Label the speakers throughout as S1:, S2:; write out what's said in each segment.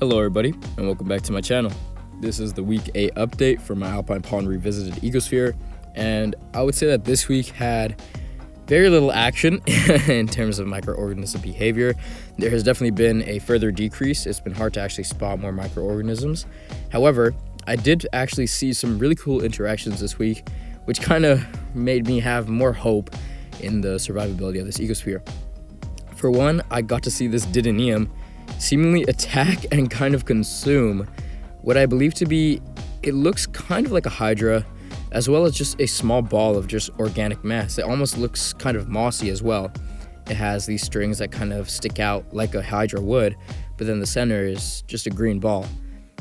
S1: Hello everybody, and welcome back to my channel. This is the week 8 update for my Alpine Pond Revisited Ecosphere, and I would say that this week had very little action in terms of microorganism behavior. There has definitely been a further decrease. It's been hard to actually spot more microorganisms. However, I did actually see some really cool interactions this week, which kind of made me have more hope in the survivability of this ecosphere. For one, I got to see this didinium seemingly attack and kind of consume what I believe to be, it looks kind of like a hydra, as well as just a small ball of just organic mass. It almost looks kind of mossy as well. It has these strings that kind of stick out like a hydra would, but then the center is just a green ball.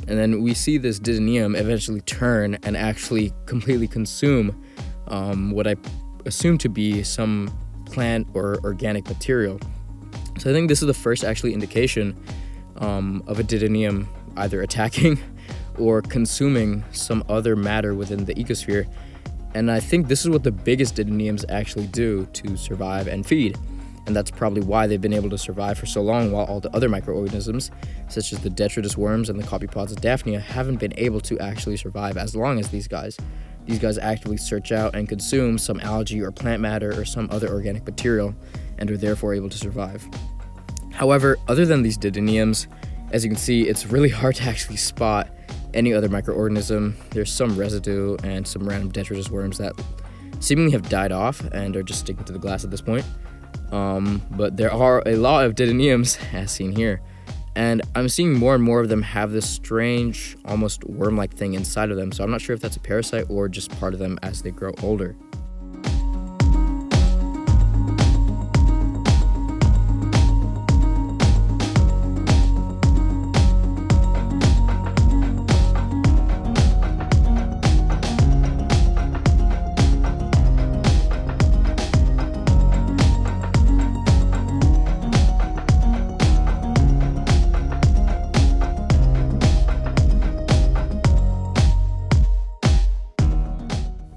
S1: And then we see this didinium eventually turn and actually completely consume what I assume to be some plant or organic material. So I think this is the first actually indication of a didinium either attacking or consuming some other matter within the ecosphere. And I think this is what the biggest didiniums actually do to survive and feed. And that's probably why they've been able to survive for so long, while all the other microorganisms, such as the detritus worms and the copepods of Daphnia, haven't been able to actually survive as long as these guys. These guys actively search out and consume some algae or plant matter or some other organic material, and are therefore able to survive. However, other than these didiniums, as you can see, it's really hard to actually spot any other microorganism. There's some residue and some random detritus worms that seemingly have died off and are just sticking to the glass at this point. But there are a lot of didiniums, as seen here, and I'm seeing more and more of them have this strange, almost worm-like thing inside of them, so I'm not sure if that's a parasite or just part of them as they grow older.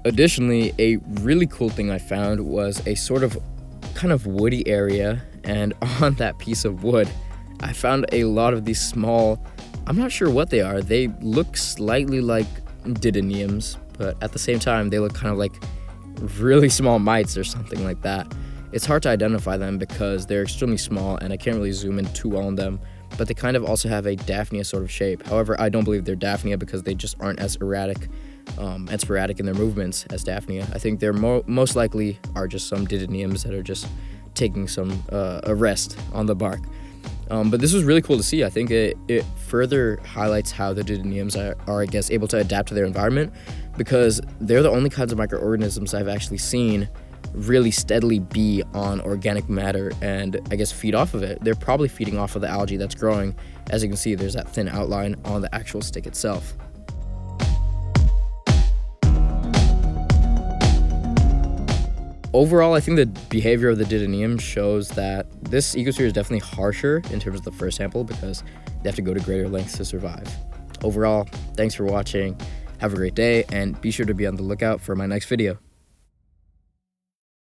S1: Additionally, a really cool thing I found was a sort of kind of woody area, and on that piece of wood, I found a lot of these small, I'm not sure what they are. They look slightly like didiniums, but at the same time, they look kind of like really small mites or something like that. It's hard to identify them because they're extremely small and I can't really zoom in too well on them, but they kind of also have a Daphnia sort of shape. However, I don't believe they're Daphnia because they just aren't as erratic and sporadic in their movements as Daphnia. I think they're most likely are just some didiniums that are just taking some a rest on the bark. But this was really cool to see. I think it further highlights how the didiniums are, I guess, able to adapt to their environment, because they're the only kinds of microorganisms I've actually seen really steadily be on organic matter and I guess feed off of it. They're probably feeding off of the algae that's growing. As you can see, there's that thin outline on the actual stick itself. Overall, I think the behavior of the didinium shows that this ecosphere is definitely harsher in terms of the first sample because they have to go to greater lengths to survive. Overall, thanks for watching. Have a great day, and be sure to be on the lookout for my next video.